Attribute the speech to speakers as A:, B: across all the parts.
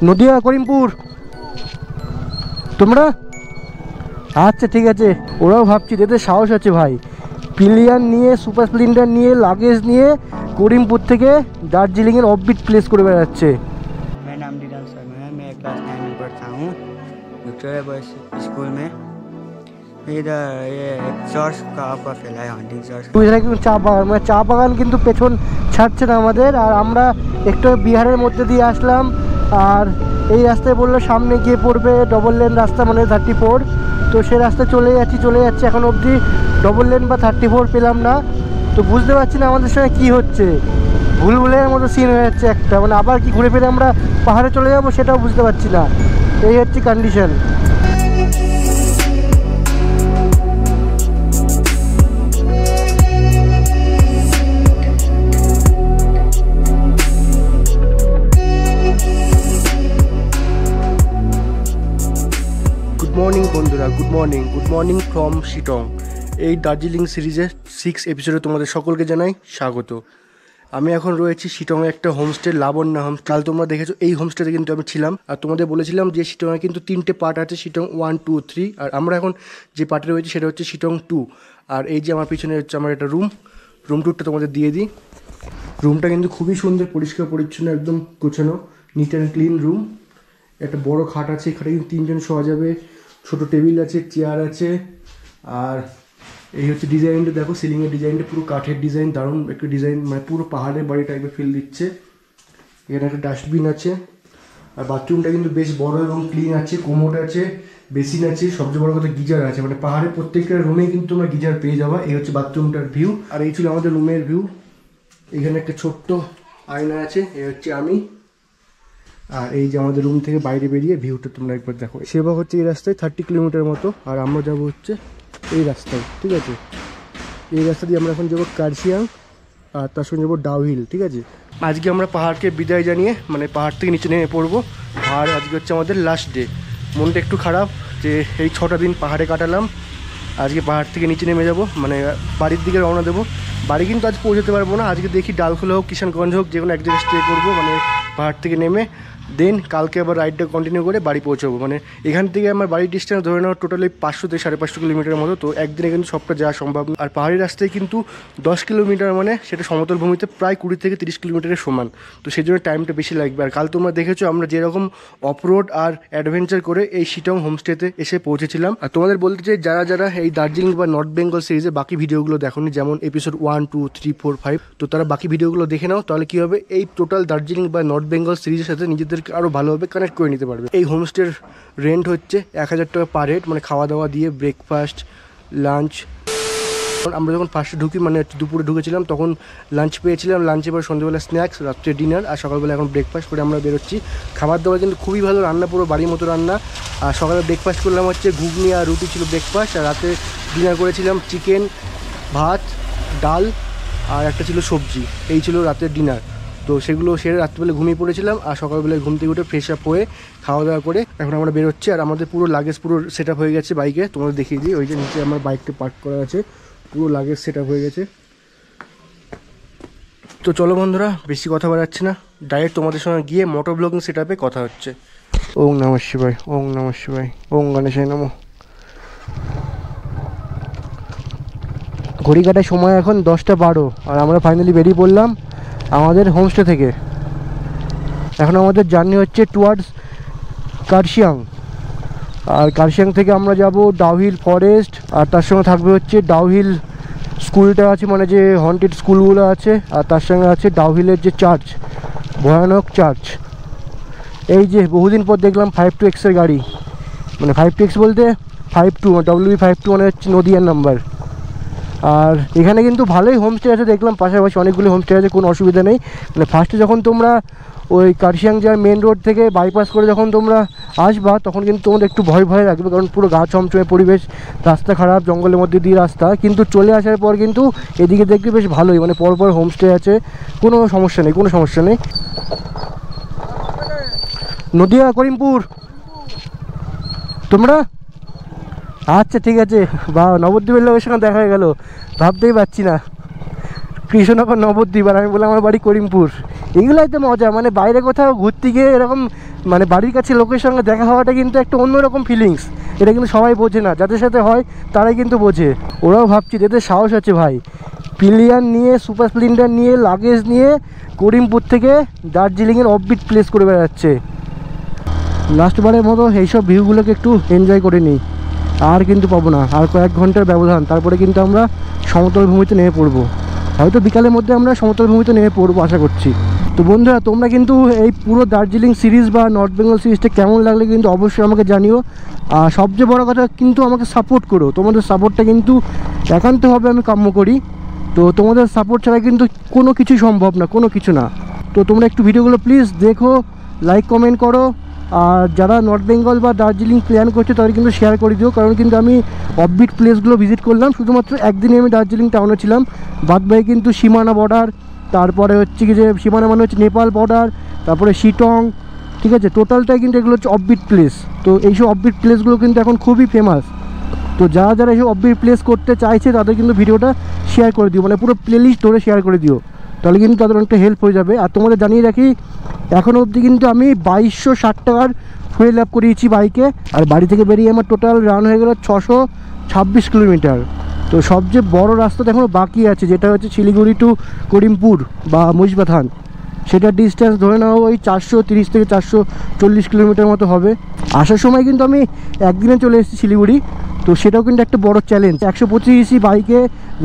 A: নদিয়া করিমপুর। তোমরা আচ্ছা ঠিক আছে। ওরাও ভাবছি এদের সাহস আছে ভাই, পিলিয়ান নিয়ে সুপার স্প্লেন্ডার নিয়ে লাগেজ নিয়ে করিমপুর থেকে দার্জিলিংয়ের অফবিট প্লেস করে বেড়াচ্ছে।
B: मेरा नाम दीदान शर्मा है। मैं क्लास 9 में पढ़ता हूँ विक्टोरिया बॉयज स्कूल में। इधर ये चर्च का आपका फैला है हंटिंग चर्च।
A: কিন্তু চা বাগান, মানে চা বাগান কিন্তু পেছন ছাড়ছে না আমাদের। আর আমরা একটু বিহারের মধ্যে দিয়ে আসলাম, আর এই রাস্তায় বললো সামনে গিয়ে পড়বে ডবল লেন রাস্তা, মানে 34। তো সে রাস্তায় চলে যাচ্ছি এখন অবধি ডবল লেন বা 34 পেলাম না। তো বুঝতে পারছি না আমাদের সঙ্গে কী হচ্ছে, ভুলভুলের মতো সিন হয়ে যাচ্ছে একটা, মানে আবার কি ঘুরে ফিরে আমরা পাহাড়ে চলে যাবো সেটাও বুঝতে পারছি না। এই হচ্ছে কন্ডিশন। গুড মর্নিং বন্ধুরা, গুড মর্নিং ফ্রম শিটং। এই দার্জিলিং সিরিজের 6 এপিসোডে তোমাদের সকলকে জানাই স্বাগত। আমি এখন রয়েছি শিটংয়ে একটা হোমস্টে, লাবণ্য হোম। কাল তোমরা দেখেছো এই হোমস্টেতে কিন্তু আমি ছিলাম, আর তোমাদের বলেছিলাম যে শিটংয়ে কিন্তু 3টে পার্ট আছে, শিটং 1, 2, 3। আর আমরা এখন যে পার্টে রয়েছি সেটা হচ্ছে শিটং 2। আর এই যে আমার পিছনে হচ্ছে আমার একটা রুম টুরটা তোমাদের দিয়ে দিই। রুমটা কিন্তু খুবই সুন্দর, পরিষ্কার পরিচ্ছন্ন, একদম গোছানো, নিট অ্যান্ড ক্লিন রুম। একটা বড় খাট আছে, খাটে কিন্তু 3 জন শোয়া যাবে, ছোটো টেবিল আছে, চেয়ার আছে। আর এই হচ্ছে ডিজাইনটা, দেখো সিলিংয়ের ডিজাইনটা পুরো কাঠের ডিজাইন, দারুণ একটা ডিজাইন, মানে পুরো পাহাড়ের বাড়ি টাইপের ফিল দিচ্ছে। এখানে একটা ডাস্টবিন আছে। আর বাথরুমটা কিন্তু বেশ বড় এবং ক্লিন আছে, কোমোড আছে, বেসিন আছে, সবচেয়ে বড় কথা গিজার আছে। মানে পাহাড়ের প্রত্যেকটা রুমেই কিন্তু তোমরা গিজার পেয়ে যাবা। এই হচ্ছে বাথরুমটার ভিউ। আর এই ছিল আমাদের রুমের ভিউ। এখানে একটা ছোট্ট আয়না আছে, এই হচ্ছে আমি। আর এই যে আমাদের রুম থেকে বাইরে বেরিয়ে ভিউটা তোমরা একবার দেখো। সেবা হচ্ছে এই রাস্তায় 30 কিলোমিটার মতো, আর আমরা যাবো হচ্ছে এই রাস্তায়, ঠিক আছে। এই রাস্তা দিয়ে আমরা এখন যাবো কার্শিয়াং, আর তার সঙ্গে যাবো ডাউহিল, ঠিক আছে। আজকে আমরা পাহাড়কে বিদায় জানিয়ে মানে পাহাড় থেকে নিচে নেমে পড়বো। আর আজকে হচ্ছে আমাদের লাস্ট ডে। মনটা একটু খারাপ যে এই 6টা দিন পাহাড়ে কাটালাম, আজকে পাহাড় থেকে নিচে নেমে যাব, মানে বাড়ির দিকে রওনা দেবো। বাড়ি কিন্তু আজ পৌঁছতে পারবো না, আজকে দেখি ডালখোলা হোক, কিষানগঞ্জ হোক, যে কোনো এক জায়গায় স্টে করবো, মানে পাহাড় থেকে নেমে। দেন কালকে আবার রাইডটা কন্টিনিউ করে বাড়ি পৌঁছবো। মানে এখান থেকে আমার বাড়ির ডিস্টেন্স ধরে নেওয়া টোটালি 500 থেকে 550 কিলোমিটারের মতো। তো একদিনে কিন্তু সবটা যাওয়া সম্ভব না। আর পাহাড়ি রাস্তায় কিন্তু 10 কিলোমিটার, মানে সেটা সমতল ভূমিতে প্রায় 20 থেকে 30 কিলোমিটারের সমান। তো সেই জন্য টাইমটা বেশি লাগবে। আর কাল তোমরা দেখেছো আমরা যেরকম অফরোড আর অ্যাডভেঞ্চার করে এই শিটং হোমস্টেতে এসে পৌঁছেছিলাম। আর তোমাদের বলতে চাই যারা এই দার্জিলিং বা নর্থ বেঙ্গল সিরিজে বাকি ভিডিওগুলো দেখোনি, যেমন এপিসোড 1, 2, 3, 4, 5, তো তারা বাকি ভিডিওগুলো দেখে নাও। তাহলে কী হবে, এই টোটাল দার্জিলিং বা নর্থ বেঙ্গল সিরিজের সাথে নিজেদেরকে আরও ভালোভাবে কানেক্ট করে নিতে পারবে। এই হোমস্টের রেন্ট হচ্ছে 1000 টাকা পার হেড, মানে খাওয়া দাওয়া দিয়ে, ব্রেকফাস্ট, লাঞ্চ। আমরা যখন ফার্স্টে ঢুকি, মানে দুপুরে ঢুকেছিলাম, তখন লাঞ্চ পেয়েছিলাম, লাঞ্চের পর সন্ধ্যেবেলা স্ন্যাক্স, রাত্রে ডিনার, আর সকালবেলা এখন ব্রেকফাস্ট করে আমরা বেরোচ্ছি। খাবার দাবার কিন্তু খুবই ভালো রান্না, পুরো বাড়ির মতো রান্না। আর সকালে ব্রেকফাস্ট করলাম হচ্ছে ঘুগনি আর রুটি ছিল ব্রেকফাস্ট। আর রাতে ডিনার করেছিলাম চিকেন, ভাত, ডাল, আর একটা ছিল সবজি। এই ছিল রাতের ডিনার। তো সেগুলো সেরে রাত্রিবেলা ঘুমিয়ে পড়েছিলাম, আর সকালবেলায় ঘুম থেকে উঠে ফ্রেশ আপ হয়ে খাওয়া দাওয়া করে এখন আমরা বেরোচ্ছি। আর আমাদের পুরো লাগেজ পুরো সেট আপ হয়ে গেছে বাইকে, তোমাদের দেখিয়ে দিই। ওই যে নিচে আমার বাইকটা পার্ক করা আছে, পুরো লাগেজ সেট আপ হয়ে গেছে। তো চলো বন্ধুরা, বেশি কথা বাড়াচ্ছি না, ডাইরেক্ট তোমাদের সঙ্গে গিয়ে মোটর ব্লগিং সেট আপে কথা হচ্ছে। ওং নমঃ শিবায়, ওং নমঃ শিবায়, ওং গণেশায় নমঃ। ঘড়ি কাটার সময় এখন 10টা 12, আর আমরা ফাইনালি বেরিয়ে পড়লাম আমাদের হোমস্টে থেকে। এখন আমাদের জার্নি হচ্ছে টুয়ার্ডস কার্শিয়াং। আর কার্শিয়াং থেকে আমরা যাব ডাউহিল ফরেস্ট, আর তার সঙ্গে থাকবে হচ্ছে ডাউহিল স্কুলটা আছে, মানে যে হন্টেড স্কুলগুলো আছে। আর তার সঙ্গে আছে ডাউহিলের যে চার্চ, ভয়ানক চার্চ। এই যে বহুদিন পর দেখলাম 52X-এর গাড়ি, মানে 52X বলতে 52, WB52 মানে হচ্ছে নদিয়ার নাম্বার। আর এখানে কিন্তু ভালোই হোমস্টে আছে দেখলাম, পাশাপাশি অনেকগুলো হোমস্টে আছে, কোনো অসুবিধা নেই। মানে ফার্স্টে যখন তোমরা ওই কার্শিয়াং যাওয়ার মেন রোড থেকে বাইপাস করে যখন তোমরা আসবা, তখন কিন্তু তোমাদের একটু ভয় লাগবে, কারণ পুরো গা ছমছমে পরিবেশ, রাস্তা খারাপ, জঙ্গলের মধ্যে দিয়ে রাস্তা। কিন্তু চলে আসার পর কিন্তু এদিকে দেখবে বেশ ভালোই, মানে পরপর হোমস্টে আছে, কোনো সমস্যা নেই। নদিয়া করিমপুর। তোমরা আচ্ছা ঠিক আছে। বা নবদ্বীপের লোকের সঙ্গে দেখা হয়ে গেল, ভাবতেই পারছি না। কৃষ্ণনগর নবদ্বীপ, আর আমি বললাম আমার বাড়ি করিমপুর। এগুলোই তো মজা, মানে বাইরে কোথাও ঘুরতে গিয়ে এরকম মানে বাড়ির কাছে লোকের সঙ্গে দেখা হওয়াটা কিন্তু একটা অন্যরকম ফিলিংস। এটা কিন্তু সবাই বোঝে না, যাদের সাথে হয় তারাই কিন্তু বোঝে। ওরাও ভাবছি এদের সাহস আছে ভাই, পিলিয়ান নিয়ে, সুপার স্প্লেন্ডার নিয়ে, লাগেজ নিয়ে করিমপুর থেকে দার্জিলিংয়ের অফবিট প্লেস করে বেড়াচ্ছে। লাস্টবারের মতো এইসব ভিউগুলোকে একটু এনজয় করে নিই, আর কিন্তু পাবো না। আর কয়েক ঘন্টার ব্যবধান, তারপরে কিন্তু আমরা সমতল ভূমিতে নেমে পড়বো। হয়তো বিকালের মধ্যে আমরা সমতল ভূমিতে নেমে পড়বো আশা করছি। তো বন্ধুরা, তোমরা কিন্তু এই পুরো দার্জিলিং সিরিজ বা নর্থ বেঙ্গল সিরিজটা কেমন লাগলে কিন্তু অবশ্যই আমাকে জানিও। আর সবচেয়ে বড় কথা কিন্তু আমাকে সাপোর্ট করো, তোমাদের সাপোর্টটা কিন্তু একান্তভাবে আমি কাম্য করি। তো তোমাদের সাপোর্ট ছাড়া কিন্তু কোনো কিছুই সম্ভব না, কোনো কিছু না। তো তোমরা একটু ভিডিওগুলো প্লিজ দেখো, লাইক কমেন্ট করো। আর যারা নর্থ বেঙ্গল বা দার্জিলিং প্ল্যান করছে তাদের কিন্তু শেয়ার করে দিও, কারণ কিন্তু আমি অফবিট প্লেসগুলো ভিজিট করলাম। শুধুমাত্র একদিনে আমি দার্জিলিং টাউনে ছিলাম, বাদবাকি কিন্তু সীমানা বর্ডার, তারপরে হচ্ছে কি যে সীমানা মানে হচ্ছে নেপাল বর্ডার, তারপরে শিটং, ঠিক আছে, টোটালটাই কিন্তু এগুলো হচ্ছে অফবিট প্লেস। তো এইসব অফবিট প্লেসগুলো কিন্তু এখন খুবই ফেমাস। তো যারা যারা এইসব অফবিট প্লেস করতে চাইছে তাদের কিন্তু ভিডিওটা শেয়ার করে দিও, মানে পুরো প্লেলিস্ট ধরে শেয়ার করে দিও, তাহলে কিন্তু তাদের অনেকটা হেল্প হয়ে যাবে। আর তোমাদের জানিয়ে রাখি, এখনও অবধি কিন্তু আমি 2260 টাকার ফুয়েল অ্যাপ করিয়েছি বাইকে। আর বাড়ি থেকে বেরিয়ে আমার টোটাল রান হয়ে গেল 626 কিলোমিটার। তো সবচেয়ে বড় রাস্তাটা এখনও বাকি আছে, যেটা হচ্ছে শিলিগুড়ি টু করিমপুর বা মহিষবাথান। সেটার ডিস্টেন্স ধরে নাও ওই 430 থেকে 440 কিলোমিটার মতো হবে। আসার সময় কিন্তু আমি একদিনে চলে এসেছি শিলিগুড়ি, তো সেটাও কিন্তু একটা বড় চ্যালেঞ্জ। 125 বাইকে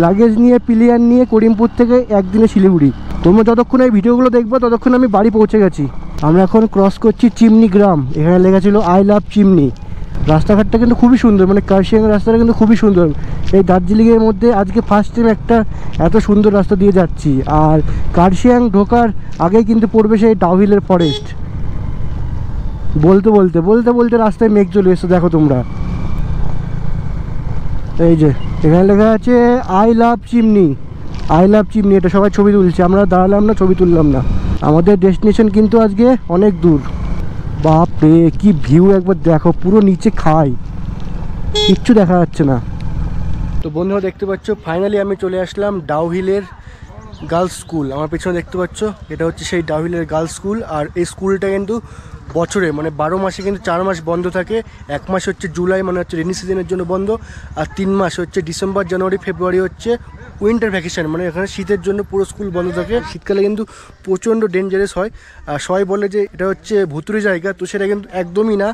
A: লাগেজ নিয়ে, পিলিয়ান নিয়ে করিমপুর থেকে একদিনে শিলিগুড়ি। তোমরা যতক্ষণ এই ভিডিওগুলো দেখবো ততক্ষণ আমি বাড়ি পৌঁছে গেছি। আমরা এখন ক্রস করছি চিমনি গ্রাম, এখানে লেখা ছিল আই লাভ চিমনি। রাস্তাঘাটটা কিন্তু খুবই সুন্দর, মানে কার্শিয়াংয়ের রাস্তাটা কিন্তু খুবই সুন্দর। এই দার্জিলিংয়ের মধ্যে আজকে ফার্স্ট টাইম একটা এত সুন্দর রাস্তা দিয়ে যাচ্ছি। আর কার্শিয়াং ঢোকার আগেই কিন্তু পড়বে সেই ডাউহিলের ফরেস্ট। বলতে বলতে বলতে বলতে রাস্তায় মেঘ চলে এসছে, দেখো তোমরা। এই যে এখানে লেখা আছে I love chimney, I love chimney. এটা সবাই ছবি তুলছে, আমরা দাঁড়ালাম না, ছবি তুললাম না। আমাদের ডেস্টিনেশন কিন্তু আজকে অনেক দূর। বাপরে কি ভিউ একবার দেখো, পুরো নিচে খাই, কিচ্ছু দেখা যাচ্ছে না। তো বন্ধুরা দেখতে পাচ্ছ, ফাইনালি আমি চলে আসলাম ডাউহিলের গার্লস স্কুল। আমার পেছনে দেখতে পাচ্ছ, এটা হচ্ছে সেই ডাউহিলের গার্লস স্কুল। আর এই স্কুলটা কিন্তু বছরে মানে 12 মাসে কিন্তু 4 মাস বন্ধ থাকে। 1 মাস হচ্ছে জুলাই, মানে হচ্ছে রেনি সিজনের জন্য বন্ধ। আর 3 মাস হচ্ছে ডিসেম্বর, জানুয়ারি, ফেব্রুয়ারি হচ্ছে উইন্টার ভ্যাকেশন, মানে এখানে শীতের জন্য পুরো স্কুল বন্ধ থাকে। শীতকালে কিন্তু প্রচণ্ড ডেঞ্জারাস হয়। আর সবাই বলে যে এটা হচ্ছে ভুতুরে জায়গা, তো সেটা কিন্তু একদমই না।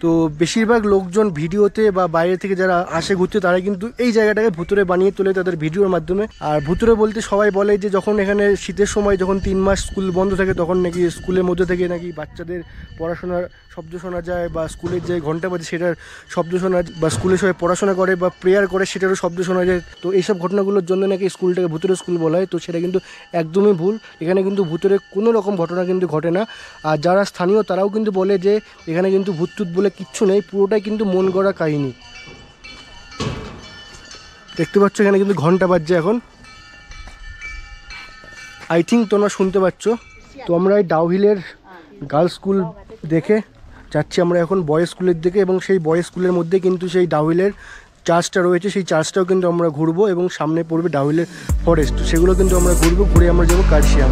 A: তো বেশিরভাগ লোকজন ভিডিওতে বা বাইরে থেকে যারা আসে ঘুরতে, তারা কিন্তু এই জায়গাটাকে ভুতুরে বানিয়ে তোলে তাদের ভিডিওর মাধ্যমে। আর ভুতুরে বলতে সবাই বলে যে যখন এখানে শীতের সময় যখন 3 মাস স্কুল বন্ধ থাকে, তখন নাকি স্কুলের মধ্যে থেকে নাকি বাচ্চাদের পড়াশোনার শব্দ শোনা যায়, বা স্কুলের যে ঘন্টা বাজে সেটার শব্দ শোনা, বা স্কুলে সবাই পড়াশোনা করে বা প্রেয়ার করে সেটারও শব্দ শোনা যায়। তো এইসব ঘটনাগুলোর জন্য নাকি স্কুলটাকে ভুতুরে স্কুল বলা হয়। তো সেটা কিন্তু একদমই ভুল। এখানে কিন্তু ভুতুরে কোনো রকম ঘটনা কিন্তু ঘটে না। আর যারা স্থানীয় তারাও কিন্তু বলে যে এখানে কিন্তু ভূত বলে কিচ্ছু নেই, পুরোটাই কিন্তু মন গড়া কাহিনী। দেখতে পাচ্ছ এখানে কিন্তু ঘন্টা বাজছে এখন, আই থিঙ্ক তোমরা শুনতে পাচ্ছ। তো আমরা এই ডাউহিলের গার্লস স্কুল দেখে যাচ্ছি আমরা এখন বয়েজ স্কুলের দিকে, এবং সেই বয়েজ স্কুলের মধ্যে কিন্তু সেই ডাউহিলের চার্চটা রয়েছে, সেই চার্চটাও কিন্তু আমরা ঘুরবো, এবং সামনে পড়বে ডাউহিলের ফরেস্ট, সেগুলো কিন্তু আমরা ঘুরবো। ঘুরে আমরা যাবো কার্শিয়াং।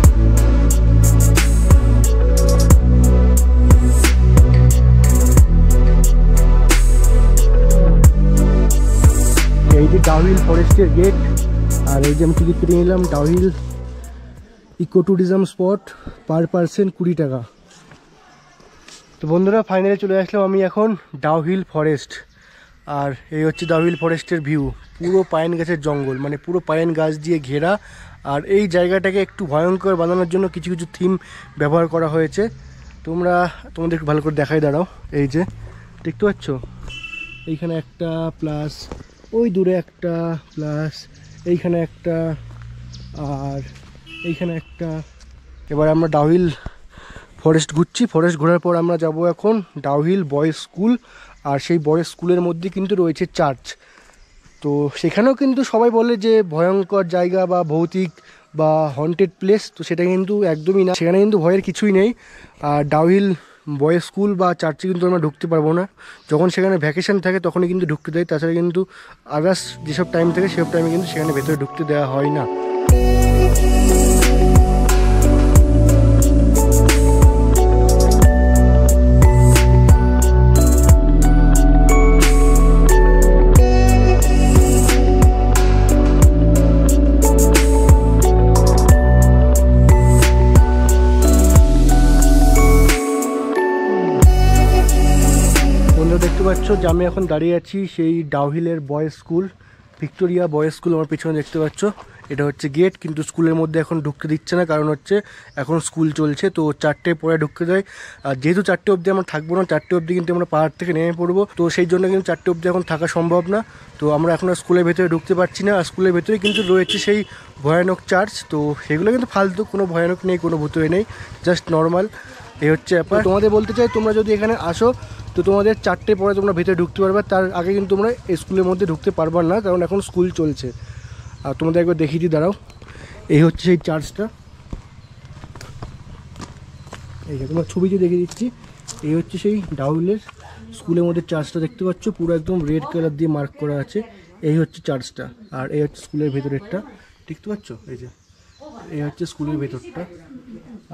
A: এই যে ডাউহিল ফরেস্টের গেট, আর এই যে আমি টিকিট কেটে নিলাম Dow Hill eco tourism spot, per person 20 টাকা। তো বন্ধুরা ফাইনালি চলে আসলাম আমি এখন ডাউহিল ফরেস্ট। আর এই হচ্ছে ডাউহিল ফরেস্টের ভিউ, পুরো পাইন গাছের জঙ্গল, মানে পুরো পাইন গাছ দিয়ে ঘেরা। আর এই জায়গাটাকে একটু ভয়ঙ্কর বানানোর জন্য কিছু কিছু থিম ব্যবহার করা হয়েছে। তোমাদের একটু ভালো করে দেখাই, দাঁড়াও। এই যে দেখতে পাচ্ছ, এইখানে একটা প্লাস, ওই দূরে একটা প্লাস, এইখানে একটা, আর এইখানে একটা। এবার আমরা ডাউহিল ফরেস্ট ঘুরছি। ফরেস্ট ঘোরার পর আমরা যাব এখন ডাউহিল বয়েজ স্কুল। আর সেই বয়েজ স্কুলের মধ্যে কিন্তু রয়েছে চার্চ। তো সেখানেও কিন্তু সবাই বলে যে ভয়ঙ্কর জায়গা বা ভৌতিক বা হন্টেড প্লেস, তো সেটা কিন্তু একদমই না, সেখানে কিন্তু ভয়ের কিছুই নেই। আর ডাউহিল বয়েজ স্কুল বা চার্চে কিন্তু আমরা ঢুকতে পারবো না, যখন সেখানে ভ্যাকেশন থাকে তখনই কিন্তু ঢুকতে দেয়। তাছাড়া কিন্তু আদার্স যেসব টাইম থাকে সেসব টাইমে কিন্তু সেখানে ভেতরে ঢুকতে দেওয়া হয় না। দেখতে পাচ্ছ যে আমি এখন দাঁড়িয়ে আছি সেই ডাউহিলের boys school, Victoria boys school. আমার পিছনে দেখতে পাচ্ছ এটা হচ্ছে গেট, কিন্তু স্কুলের মধ্যে এখন ঢুকতে দিচ্ছে না, কারণ হচ্ছে এখন স্কুল চলছে, তো 4টে পরে ঢুকতে দেয়। আর যেহেতু 4টে অবধি আমরা থাকবো না, 4টে অবধি কিন্তু আমরা পাহাড় থেকে নেমে পড়বো, তো সেই জন্য কিন্তু 4টে অবধি এখন থাকা সম্ভব না। তো আমরা এখন আর স্কুলের ভেতরে ঢুকতে পারছি না। আর স্কুলের ভেতরে কিন্তু রয়েছে সেই ভয়ানক চার্চ, তো সেগুলো কিন্তু ফালতু, কোনো ভয়ানক নেই, কোনো ভূতই নেই, জাস্ট নর্মাল। এই হচ্ছে ব্যাপার। তোমাদের বলতে চাই, তোমরা যদি এখানে আসো তো তোমাদের 4টে পরে তোমরা ভেতরে ঢুকতে পারবে, তার আগে কিন্তু তোমরা স্কুলের মধ্যে ঢুকতে পারবে না, কারণ এখন স্কুল চলছে। আর তোমাদের একবার দেখিয়ে দিই, দাঁড়াও। এই হচ্ছে সেই চার্চটা, এই তোমার ছবিতে দেখিয়ে দিচ্ছি। এই হচ্ছে সেই ডাউহিলের স্কুলের মধ্যে চার্চটা, দেখতে পাচ্ছ পুরো একদম রেড কালার দিয়ে মার্ক করা আছে। এই হচ্ছে চার্চটা, আর এই হচ্ছে স্কুলের ভেতরেরটা, দেখতে পাচ্ছ? এই হচ্ছে স্কুলের ভেতরটা,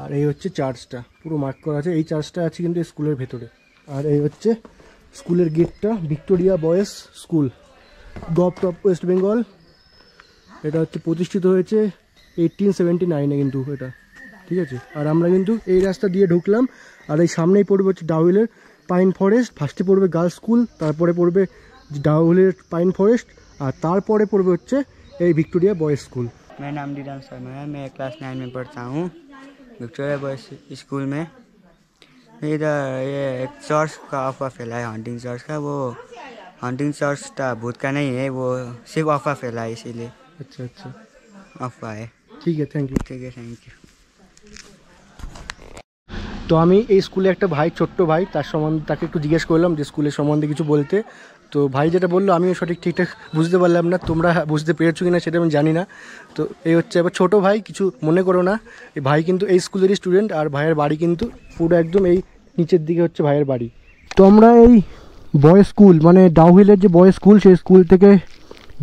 A: আর এই হচ্ছে চার্চটা পুরো মার্ক করা আছে। এই চার্চটা আছে কিন্তু স্কুলের ভেতরে। আর এই হচ্ছে স্কুলের গেটটা, Victoria boys school, government of West Bengal. এটা হচ্ছে প্রতিষ্ঠিত হয়েছে 1879-এ কিন্তু এটা, ঠিক আছে। আর আমরা কিন্তু এই রাস্তা দিয়ে ঢুকলাম, আর এই সামনেই পড়বে হচ্ছে ডাউহিলের পাইন ফরেস্ট। ফার্স্টে পড়বে গার্লস স্কুল, তারপরে পড়বে ডাউহিলের পাইন ফরেস্ট, আর তারপরে পড়বে হচ্ছে এই ভিক্টোরিয়া बॉयज स्कूल।
B: मेरा नाम दीदान शर्मा है, मैं क्लास 9 में पढ़ता हूँ विक्टोरिया बॉयज स्कूल में। इधर ये एक चर्च का अफवाह फैला है, हंटिंग चर्च का। वो हंटिंग चर्च था भूत का नहीं है, वो सिर्फ अफवाह फैला है, इसीलिए
A: अच्छा अच्छा,
B: अफवाह है।
A: ठीक है, थैंक यू।
B: ठीक है, थैंक यू।
A: তো আমি এই স্কুলে একটা ভাই, ছোট্ট ভাই, তার সম্বন্ধে তাকে একটু জিজ্ঞেস করলাম যে স্কুলের সম্বন্ধে কিছু বলতে। তো ভাই যেটা বললো আমিও সঠিক ঠিকঠাক বুঝতে পারলাম না, তোমরা বুঝতে পেরেছো কিনা সেটা আমি জানি না। তো এই হচ্ছে এবার ছোটো ভাই, কিছু মনে করো না। এই ভাই কিন্তু এই স্কুলেরই স্টুডেন্ট, আর ভাইয়ের বাড়ি কিন্তু পুরো একদম এই নিচের দিকে হচ্ছে ভাইয়ের বাড়ি। তো আমরা এই বয়েজ স্কুল, মানে ডাউহিলের যে বয়েজ স্কুল, সেই স্কুল থেকে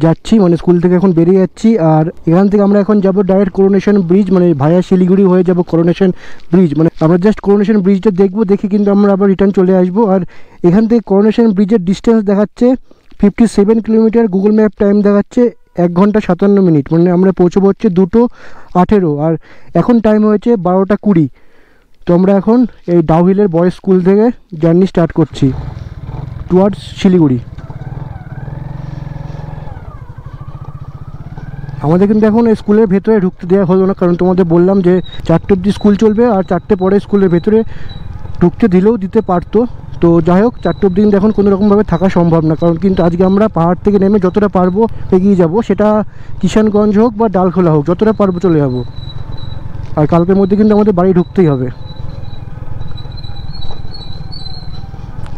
A: যাচ্ছি, মানে স্কুল থেকে এখন বেরিয়ে যাচ্ছি। আর এখান থেকে আমরা এখন যাব ডাইরেক্ট করোনেশন ব্রিজ, মানে ভায়া শিলিগুড়ি হয়ে যাব করোনেশন ব্রিজ। মানে আমরা জাস্ট করোনেশন ব্রিজটা দেখবো, দেখে কিন্তু আমরা আবার রিটার্ন চলে আসবো। আর এখান থেকে করোনেশন ব্রিজের ডিস্টেন্স দেখাচ্ছে 57 কিলোমিটার, গুগল ম্যাপ টাইম দেখাচ্ছে 1 ঘন্টা 57 মিনিট, মানে আমরা পৌঁছবো হচ্ছে 2:18। আর এখন টাইম হয়েছে 12:20। তো আমরা এখন এই ডাউহিলের বয়েজ স্কুল থেকে জার্নি স্টার্ট করছি টুয়ার্ডস শিলিগুড়ি। আমাদের কিন্তু এখন স্কুলের ভেতরে ঢুকতে দেওয়া হলো না, কারণ তোমাদের বললাম যে 4টে অবধি স্কুল চলবে, আর 4টে পরে স্কুলের ভেতরে ঢুকতে দিলেও দিতে পারতো। তো যাই হোক, 4টে অবধি কিন্তু এখন কোনো রকমভাবে থাকা সম্ভব না, কারণ কিন্তু আজকে আমরা পাহাড় থেকে নেমে যতটা পারবো এগিয়ে যাব, সেটা কিষানগঞ্জ হোক বা ডালখোলা হোক, যতটা পারবো চলে যাবো। আর কালকের মধ্যে কিন্তু আমাদের বাড়ি ঢুকতেই হবে।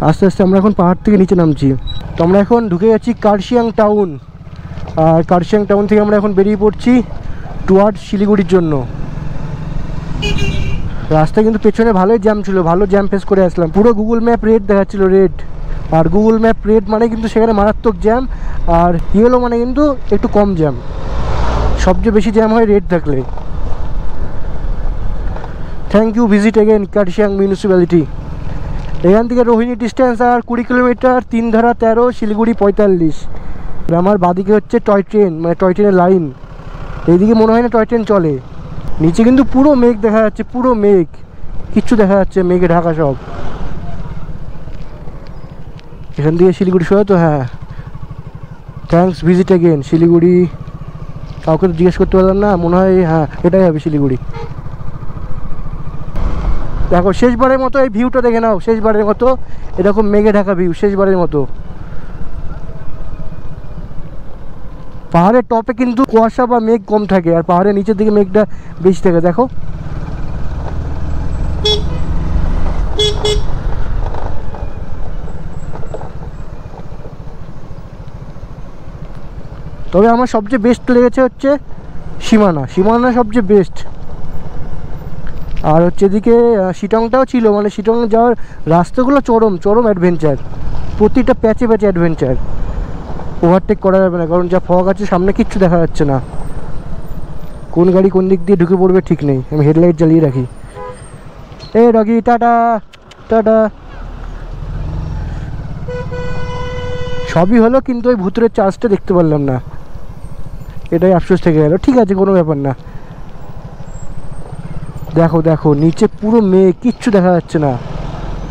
A: আস্তে আস্তে আমরা এখন পাহাড় থেকে নিচে নামছি। তো আমরা এখন ঢুকে যাচ্ছি কার্শিয়াং টাউন, আর কার্শিয়াং টাউন থেকে আমরা এখন বেরিয়ে পড়ছি টুয়ার্ডস শিলিগুড়ির জন্য। রাস্তায় কিন্তু পেছনে ভালোই জ্যাম ছিল, ভালো জ্যাম ফেস করে আসলাম। পুরো গুগল ম্যাপ রেড দেখাচ্ছিল, রেড। আর গুগল ম্যাপ রেড মানে কিন্তু সেখানে মারাত্মক জ্যাম, আর ইয়েলো মানে কিন্তু একটু কম জ্যাম। সবচেয়ে বেশি জ্যাম হয় রেড থাকলে। Thank you, visit again Kurseong municipality. এখান থেকে রোহিণী ডিস্টেন্স আর 20 কিলোমিটার, 3 ধারা 13, শিলিগুড়ি 45। আমার বাদিকে হচ্ছে টয় ট্রেন, মানে টয় ট্রেনের লাইন। এইদিকে মনে হয় না টয় ট্রেন চলে। নিচে কিন্তু পুরো মেঘ দেখা যাচ্ছে, পুরো মেঘ, কিচ্ছু দেখা যাচ্ছে, মেঘে ঢাকা সব। এখান থেকে শিলিগুড়ি শোয়া তো, হ্যাঁ। Thanks, visit again Siliguri. কাউকে তো জিজ্ঞেস করতে পারলাম না, মনে হয় হ্যাঁ এটাই হবে শিলিগুড়ি। দেখো শেষবারের মতো এই ভিউটা দেখে নাও, শেষবারের মতো এরকম মেঘে ঢাকা ভিউ, শেষবারের মতো। পাহাড়ের টপে কিন্তু কুয়াশা বা মেঘ কম থাকে, আর পাহাড়ের নিচের দিকে মেঘটা বেশি থাকে। দেখো তবে আমার সবচেয়ে বেস্ট লেগেছে হচ্ছে সীমানা, সীমানা সবচেয়ে বেস্ট। আর হচ্ছে এদিকে শিটংটাও ছিল, মানে শিটং যাওয়ার রাস্তাগুলো চরম চরম অ্যাডভেঞ্চার, প্রতিটা প্যাচে প্যাচে অ্যাডভেঞ্চার। ওভারটেক করা যাবে না, কারণ যা ফগ আছে সামনে, কিচ্ছু দেখা যাচ্ছে না। কোন গাড়ি কোন দিক দিয়ে ঢুকে পড়বে ঠিক নেই। আমি হেডলাইট জ্বালিয়ে রাখি। এ ডগি, টাটা টাটা। সবই হলো, কিন্তু ওই ভুতুরের চার্জটা দেখতে পারলাম না, এটাই আফসোস থেকে গেল। ঠিক আছে, কোনো ব্যাপার না। দেখো দেখো নিচে পুরো মেঘ, কিচ্ছু দেখা যাচ্ছে না।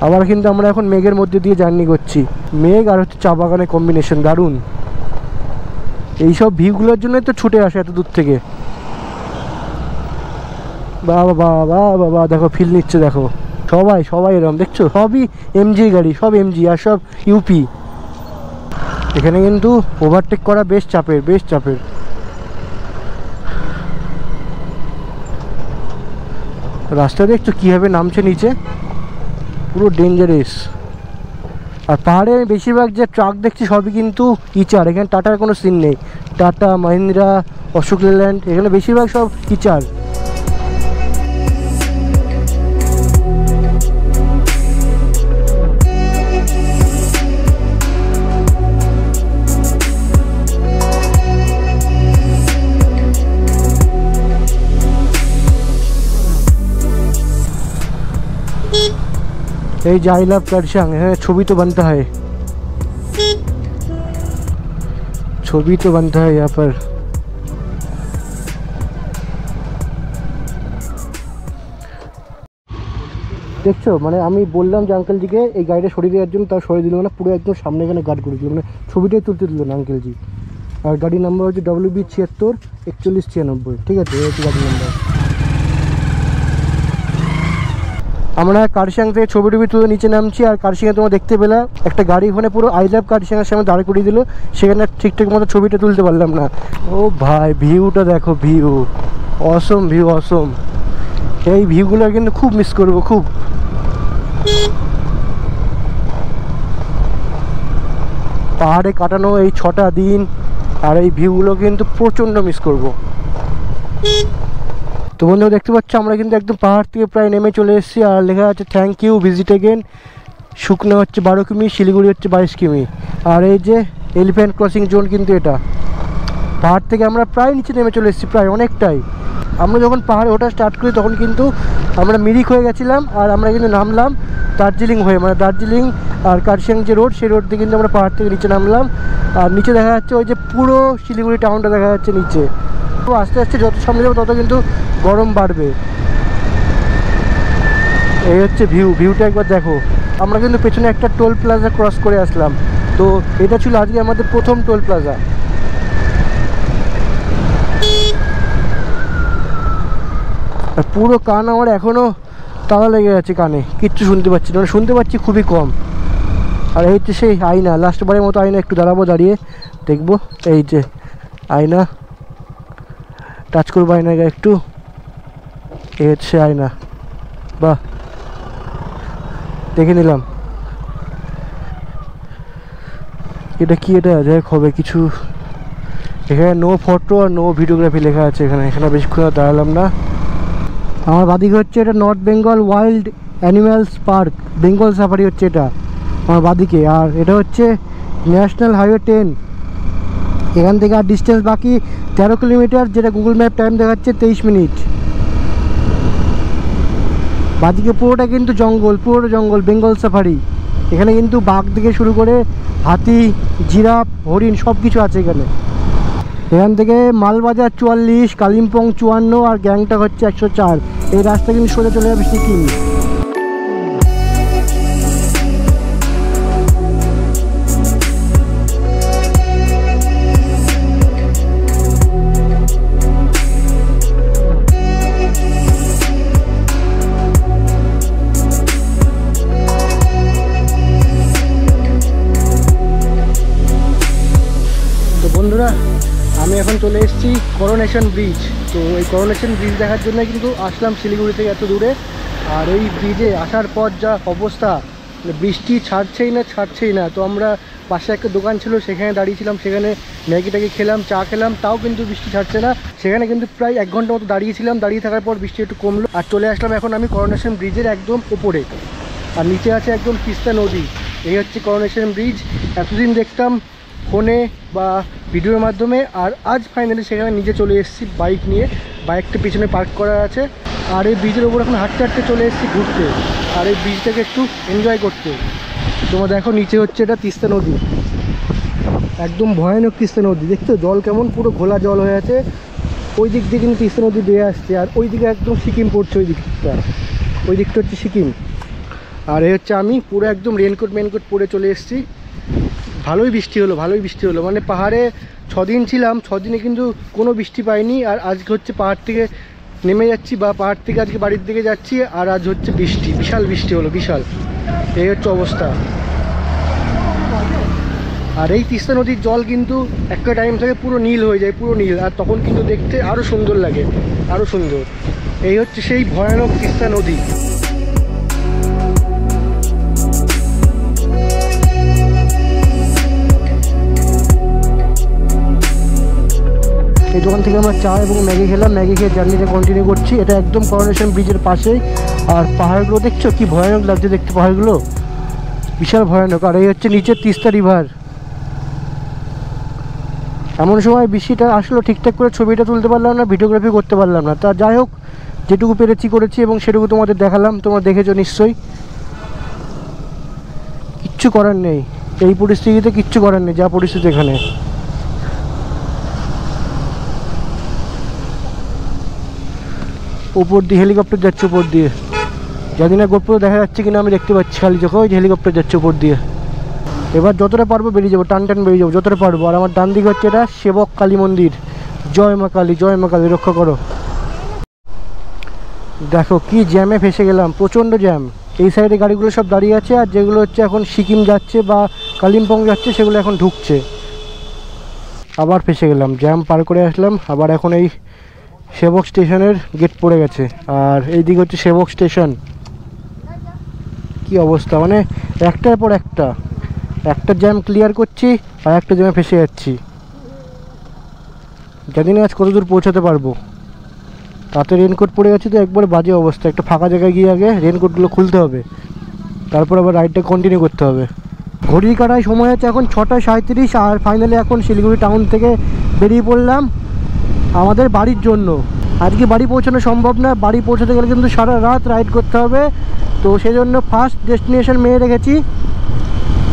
A: আবার কিন্তু আমরা এখন মেঘের মধ্যে দিয়ে জার্নি করছি, মেঘ আর হচ্ছে চা বাগানের কম্বিনেশন দারুণ। এইসব ভিউগুলোর জন্যই তো ছুটে আসে এত দূর থেকে। বাবা বাবা বাবা, দেখো ফিল নিচ্ছে, দেখো সবাই সবাই এরকম দেখছো, সবই এমজি গাড়ি, সব এমজি আর সব ইউপি। এখানে কিন্তু ওভারটেক করা বেশ চাপের, বেশ চাপের। রাস্তা দেখছো কীভাবে নামছে নিচে, পুরো ডেঞ্জারাস। আর পাহাড়ে বেশিরভাগ যে ট্রাক দেখছি সবই কিন্তু ইচার, এখানে টাটার কোনো সিন নেই। টাটা, মাহিন্দ্রা, অশোক লেল্যান্ড, এখানে বেশিরভাগ সব ইচার। এই যে आई लव करसंग, এখানে ছবি তো बनता है, ছবি তো बनता है यहाँ पर। দেখছো মানে আমি বললাম যে আঙ্কেলজিকে এই গাড়িটা সরিয়ে দেওয়ার জন্য, তার সরিয়ে দিল না, পুরো একদম সামনে এখানে গার্ড করে দিল, মানে ছবিটাই তুলতে দিল না আঙ্কেলজি। আর গাড়ির নাম্বার হচ্ছে WB764196, ঠিক আছে, এই হচ্ছে গাড়ির নাম্বার। আমরা কার্শিয়াং থেকে ছবি টবি তুলে নিচে নামছি, আর কার্শিয়াংয়ে তোমরা দেখতে পেলে একটা গাড়ি ওখানে পুরো আই লাভ কার্শিয়াংয়ের সামনে দাঁড় করিয়ে দিল, সেখানে ঠিকঠাক মতো ছবিটা তুলতে পারলাম না। ও ভাই ভিউটা দেখো, ভিউ অসম, ভিউ অসম। এই ভিউগুলো কিন্তু খুব মিস করবো, খুব। পাহাড়ে কাটানো এই 6টা দিন আর এই ভিউগুলো কিন্তু প্রচণ্ড মিস করবো। তো বন্ধুরা দেখতে পাচ্ছ আমরা কিন্তু একদম পাহাড় থেকে প্রায় নেমে চলে এসেছি, আর লেখা আছে থ্যাংক ইউ ভিজিট এগেন। শুকনো হচ্ছে 12 কিমি, শিলিগুড়ি হচ্ছে 22 কিমি। আর এই যে এলিফ্যান্ট ক্রসিং জোন কিন্তু এটা। পাহাড় থেকে আমরা প্রায় নিচে নেমে চলে এসেছি, প্রায় অনেকটাই। আমরা যখন পাহাড়ে ওঠা স্টার্ট করি তখন কিন্তু আমরা মিরিক হয়ে গেছিলাম, আর আমরা কিন্তু নামলাম দার্জিলিং হয়ে, মানে দার্জিলিং আর কার্শিয়াং যে রোড, সেই রোড দিয়ে কিন্তু আমরা পাহাড় থেকে নিচে নামলাম। আর নিচে দেখা যাচ্ছে ওই যে পুরো শিলিগুড়ি টাউনটা দেখা যাচ্ছে নিচে। তো আস্তে আস্তে যত সামনে যাবো তত কিন্তু গরম বাড়বে। এই হচ্ছে ভিউটা একবার দেখো। আমরা কিন্তু পেছনে একটা টোল প্লাজা ক্রস করে আসলাম, তো এটা ছিল আজকে আমাদের প্রথম টোল প্লাজা। আর পুরো কান আমার এখনও তালা লেগে আছে, কানে কিচ্ছু শুনতে পাচ্ছি না, শুনতে পাচ্ছি খুবই কম। আর এই হচ্ছে সেই আয়না, লাস্টবারের মতো আয়না, একটু দাঁড়াবো, দাঁড়িয়ে দেখবো। এই যে আয়না, টাচ করবো আয়নাকে একটু, এই হচ্ছে আয়না, বাহ দেখে নিলাম। এটা কি, এটা যাই হবে কিছু। এখানে নো ফটো আর নো ভিডিওগ্রাফি লেখা আছে, এখানে বেশিক্ষণ দাঁড়ালাম না। আমার বাদিকে হচ্ছে এটা north Bengal wild animals park, Bengal safari হচ্ছে এটা আমার বাদিকে। আর এটা হচ্ছে ন্যাশনাল হাইওয়ে 10। এখান থেকে আর ডিস্টেন্স বাকি 13 কিলোমিটার, যেটা গুগল ম্যাপ টাইম দেখাচ্ছে 23 মিনিট। বাদিকে পুরোটা কিন্তু জঙ্গল, পুরোটা জঙ্গল, বেঙ্গল সাফারি। এখানে কিন্তু বাঘ থেকে শুরু করে হাতি, জিরাফ, হরিণ সব কিছু আছে এখানে। এখান থেকে মালবাজার 44, কালিম্পং 54 আর গ্যাংটক হচ্ছে 104। এই রাস্তা কিন্তু সোজা চলে যাবে সিকিম। বন্ধুরা আমি এখন চলে এসেছি করোনেশন ব্রিজ। তো এই করোনেশন ব্রিজ দেখার জন্য কিন্তু আসলাম শিলিগুড়ি থেকে এত দূরে। আর এই ব্রিজে আসার পর যা অবস্থা, বৃষ্টি ছাড়ছেই না। তো আমরা পাশে একটা দোকান ছিল, সেখানে দাঁড়িয়েছিলাম, সেখানে ম্যাগিটাকে খেলাম, চা খেলাম, তাও কিন্তু বৃষ্টি ছাড়ছে না। সেখানে কিন্তু প্রায় 1 ঘন্টা মতো দাঁড়িয়েছিলাম, দাঁড়িয়ে থাকার পর বৃষ্টি একটু কমলো। আর চলে আসলাম এখন আমি করোনেশন ব্রিজের একদম উপরে, আর নিচে আছে একদম তিস্তা নদী। এই হচ্ছে করোনেশন ব্রিজ। এতদিন দেখতাম ফোনে বা ভিডিওর মাধ্যমে, আর আজ ফাইনালি সেখানে নিজে চলে এসেছি বাইক নিয়ে। বাইকটা পিছনে পার্ক করা আছে, আর এই ব্রিজের ওপর এখন হাঁটতে হাঁটতে চলে এসেছি ঘুরতে, আর এই ব্রিজটাকে একটু এনজয় করতে। তোমরা দেখো নিচে হচ্ছে এটা তিস্তা নদী, একদম ভয়ানক তিস্তা নদী। দেখছো জল কেমন পুরো ঘোলা জল হয়ে আছে। ওই দিক দিয়ে কিন্তু তিস্তা নদী বেয়ে আসছে, আর ওই দিকে একদম সিকিম পড়ছে, ওই দিকটা হচ্ছে সিকিম। আর এই হচ্ছে আমি পুরো একদম রেনকোট পরে চলে এসেছি। ভালোই বৃষ্টি হলো, মানে পাহাড়ে 6 দিন ছিলাম, 6 দিনে কিন্তু কোনো বৃষ্টি পাইনি। আর আজকে হচ্ছে পাহাড় থেকে নেমে যাচ্ছি, বা পাহাড় থেকে আজকে বাড়ির দিকে যাচ্ছি, আর আজ হচ্ছে বৃষ্টি, বিশাল বৃষ্টি হলো, বিশাল। এই হচ্ছে অবস্থা। আর এই তিস্তা নদীর জল কিন্তু একটা টাইম থেকে পুরো নীল হয়ে যায়, পুরো নীল, আর তখন কিন্তু দেখতে আরও সুন্দর লাগে, আরও সুন্দর। এই হচ্ছে সেই ভয়ানক তিস্তা নদী। এই দোকান থেকে আমরা চা এবং ম্যাগি খেলাম, ম্যাগি খেয়ে জার্নিটা কন্টিনিউ করছি। এটা একদম করোনেশন ব্রিজের পাশেই। আর পাহাড়গুলো দেখছো কি ভয়ানক লাগছে দেখতে, পাহাড়গুলো বিশাল ভয়ানক। আর এই হচ্ছে নিচের তিস্তা রিভার। এমন সময় বৃষ্টিটা আসলো, ঠিকঠাক করে ছবিটা তুলতে পারলাম না, ভিডিওগ্রাফি করতে পারলাম না। তা যাই হোক, যেটুকু পেরেছি করেছি, এবং সেটুকু তোমাদের দেখালাম, তোমরা দেখেছো নিশ্চয়ই। কিচ্ছু করার নেই, এই পরিস্থিতিতে কিচ্ছু করার নেই, যা পরিস্থিতি এখানে। উপর দিয়ে হেলিকপ্টার যাচ্ছে, উপর দিয়ে। জানি না গোপ্রো দেখা যাচ্ছে কিনা, আমি দেখতে পাচ্ছি খালি চোখে ওই যে হেলিকপ্টার যাচ্ছে উপর দিয়ে। এবার যতটা পারবো বেরিয়ে যাবো, টান বেরিয়ে যাবো যতটা পারবো। আর আমার ডান দিকে হচ্ছে এটা সেবক কালী মন্দির। জয় মা কালী, জয় মা কালী, রক্ষা করো। দেখো কি জ্যামে ফেসে গেলাম, প্রচণ্ড জ্যাম। এই সাইডে গাড়িগুলো সব দাঁড়িয়ে আছে, আর যেগুলো হচ্ছে এখন সিকিম যাচ্ছে বা কালিম্পং যাচ্ছে সেগুলো এখন ঢুকছে। আবার ফেসে গেলাম, জ্যাম পার করে আসলাম। আবার এখন এই সেবক স্টেশনের গেট পড়ে গেছে, আর এইদিকে হচ্ছে সেবক স্টেশন। কি অবস্থা, মানে একটার পর একটা জ্যাম ক্লিয়ার করছি, আর একটা জ্যামে ফেসে যাচ্ছি। জানি না আজ কত দূর পৌঁছাতে পারবো। তাতে রেনকোট পরে গেছি তো একবারে বাজে অবস্থা। একটা ফাঁকা জায়গায় গিয়ে আগে রেনকোটগুলো খুলতে হবে, তারপর আবার রাইডটা কন্টিনিউ করতে হবে। ঘড়ির কাটায় সময় আছে এখন 6:37, আর ফাইনালি এখন শিলিগুড়ি টাউন থেকে বেরিয়ে পড়লাম আমাদের বাড়ির জন্য। আজকে বাড়ি পৌঁছানো সম্ভব না, বাড়ি পৌঁছাতে গেলে কিন্তু সারা রাত রাইড করতে হবে। তো সেই জন্য ফার্স্ট ডেস্টিনেশন মেয়ে রেখেছি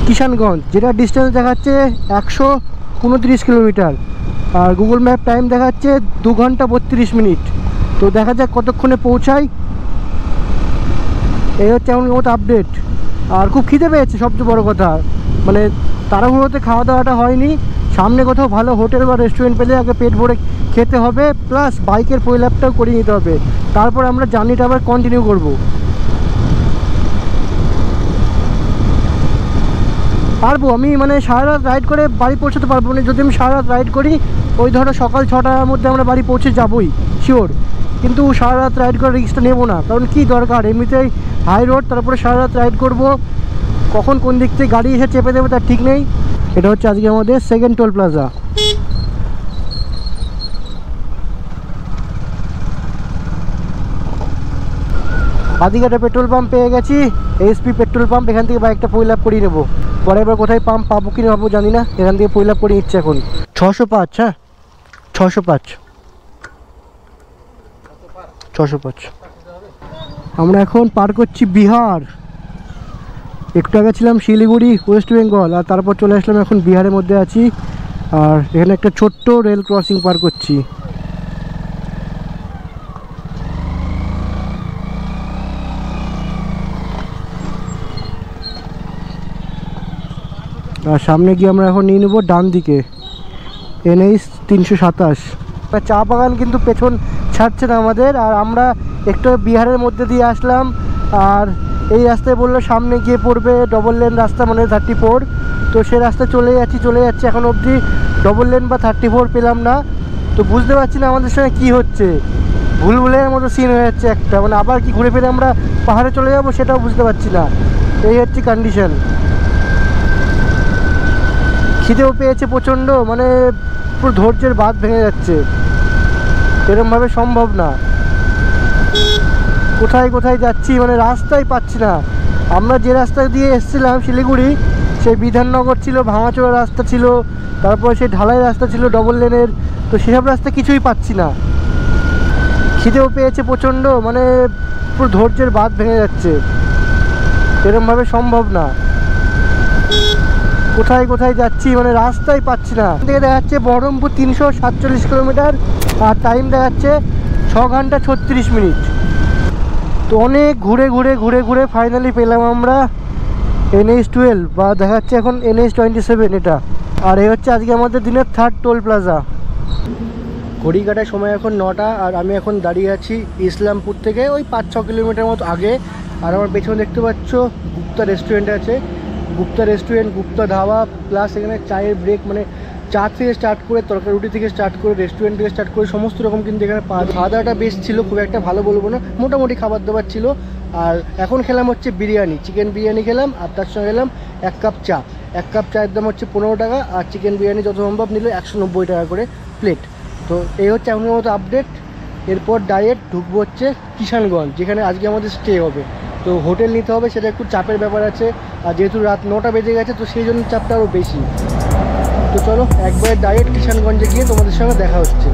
A: কিষানগঞ্জ, যেটা ডিস্টেন্স দেখাচ্ছে 129 কিলোমিটার, আর গুগল ম্যাপ টাইম দেখাচ্ছে 2 ঘন্টা 32 মিনিট। তো দেখা যাক কতক্ষণে পৌঁছাই। এই হচ্ছে এমন মতো আপডেট। আর খুব খিদে পেয়েছে, সবচেয়ে বড় কথা, মানে তাড়াহুড়োতে খাওয়া দাওয়াটা হয়নি। সামনে কোথাও ভালো হোটেল বা রেস্টুরেন্ট পেলে আগে পেট ভরে খেতে হবে, প্লাস বাইকের পরিলাপটাও করে নিতে হবে, তারপর আমরা জার্নিটা আবার কন্টিনিউ করব। পারবো আমি, মানে সারা রাত রাইড করে বাড়ি পৌঁছাতে পারবো না। যদি আমি সারা রাত রাইড করি, ওই ধরো সকাল 6টার মধ্যে আমরা বাড়ি পৌঁছে যাবোই শিওর, কিন্তু সারা রাত রাইড করার রিস্কটা নেবো না। কারণ কি দরকার, এমনিতেই হাই রোড, তারপরে সারা রাত রাইড করবো, কখন কোন দিক থেকে গাড়ি এসে চেপে দেবে তার ঠিক নেই। এটা হচ্ছে আজকে আমাদের সেকেন্ড টোল প্লাজা। আদিঘাটা পেট্রোল পাম্প পেয়ে গেছি, এইচপি পেট্রোল পাম্প। এখান থেকে বাইকটা ফুল আপ করিয়ে নেবো। পরে এবার কোথায় পাম্প পাবো কি না পাবো জানি না, এখান থেকে ফুল আপ করে নিচ্ছে এখন। 605, হ্যাঁ 605। আমরা এখন পার করছি বিহার। একটু আগে ছিলাম শিলিগুড়ি, ওয়েস্ট বেঙ্গল, আর তারপর চলে আসলাম এখন বিহারের মধ্যে আছি। আর এখানে একটা ছোট্ট রেল ক্রসিং পার করছি। আর সামনে গিয়ে আমরা এখন নিয়ে নেবো ডান দিকে NH 327। চা বাগান কিন্তু পেছন ছাড়ছে না আমাদের। আর আমরা একটু বিহারের মধ্যে দিয়ে আসলাম, আর এই রাস্তায় বললো সামনে গিয়ে পড়বে ডবল লেন রাস্তা, মানে 34। তো সে রাস্তা চলে যাচ্ছি এখন অবধি ডবল লেন বা 34 পেলাম না। তো বুঝতে পারছি না আমাদের সঙ্গে কী হচ্ছে, ভুলভুলের মতো সিন হয়ে যাচ্ছে একটা, মানে আবার কি ঘুরে ফিরে আমরা পাহাড়ে চলে যাবো সেটাও বুঝতে পারছি না। এই হচ্ছে কন্ডিশন। খিদেও পেয়েছে প্রচণ্ড, মানে পুরো ধৈর্যের বাঁধ ভেঙে যাচ্ছে, এরমভাবে সম্ভব না। কোথায় যাচ্ছি, মানে রাস্তাই পাচ্ছি না। আমরা যে রাস্তা দিয়ে এসেছিলাম শিলিগুড়ি, সেই বিধাননগর ছিল, ভাঙাচোরা রাস্তা ছিল, তারপর সেই ঢালাই রাস্তা ছিল ডবল লেনের। তো সেসব রাস্তা কিছুই পাচ্ছি না। খিদেও পেয়েছে প্রচণ্ড, মানে পুরো ধৈর্যের বাঁধ ভেঙে যাচ্ছে, এরমভাবে সম্ভব না। কোথায় যাচ্ছি, মানে রাস্তাই পাচ্ছি না। থেকে দেখাচ্ছে বহরমপুর 347 কিলোমিটার, আর টাইম দেখাচ্ছে 6 ঘন্টা 36 মিনিট। তো অনেক ঘুরে ঘুরে ঘুরে ঘুরে ফাইনালি পেলাম আমরা NH12 বা দেখাচ্ছে এখন NH27 এটা। আর এই হচ্ছে আজকে আমাদের দিনের 3rd টোল প্লাজা। ঘড়ি কাটার সময় এখন 9টা, আর আমি এখন দাঁড়িয়ে আছি ইসলামপুর থেকে ওই 5-6 কিলোমিটার মতো আগে। আর আমার পেছনে দেখতে পাচ্ছ গুপ্তা রেস্টুরেন্ট আছে, গুপ্তা রেস্টুরেন্ট, গুপ্তা ধাবা, প্লাস এখানে চায়ের ব্রেক, মানে চা থেকে স্টার্ট করে তরকারি রুটি থেকে স্টার্ট করে রেস্টুরেন্ট থেকে স্টার্ট করে সমস্ত রকম কিন্তু এখানে খাওয়া দাওয়াটা বেশ ছিল, খুব একটা ভালো বলবো না, মোটামুটি খাবার দাবার ছিল। আর এখন খেলাম হচ্ছে বিরিয়ানি, চিকেন বিরিয়ানি খেলাম, আর তার সঙ্গে খেলাম 1 কাপ চা। 1 কাপ চায়ের দাম হচ্ছে 15 টাকা, আর চিকেন বিরিয়ানি যত সম্ভব নিল 190 টাকা করে প্লেট। তো এই হচ্ছে এখনের মতো আপডেট। এরপর ডাইরেক্ট ঢুকবো হচ্ছে কিষানগঞ্জ, যেখানে আজকে আমাদের স্টে হবে। তো হোটেল নিতে হবে, সেটা একটু চাপের ব্যাপার আছে, আর যেহেতু রাত 9টা বেজে গেছে তো সেই জন্য চাপটা আরও বেশি। তো চলো একবারে ডাইরেক্ট কিষানগঞ্জে গিয়ে তোমাদের সঙ্গে দেখা হচ্ছে।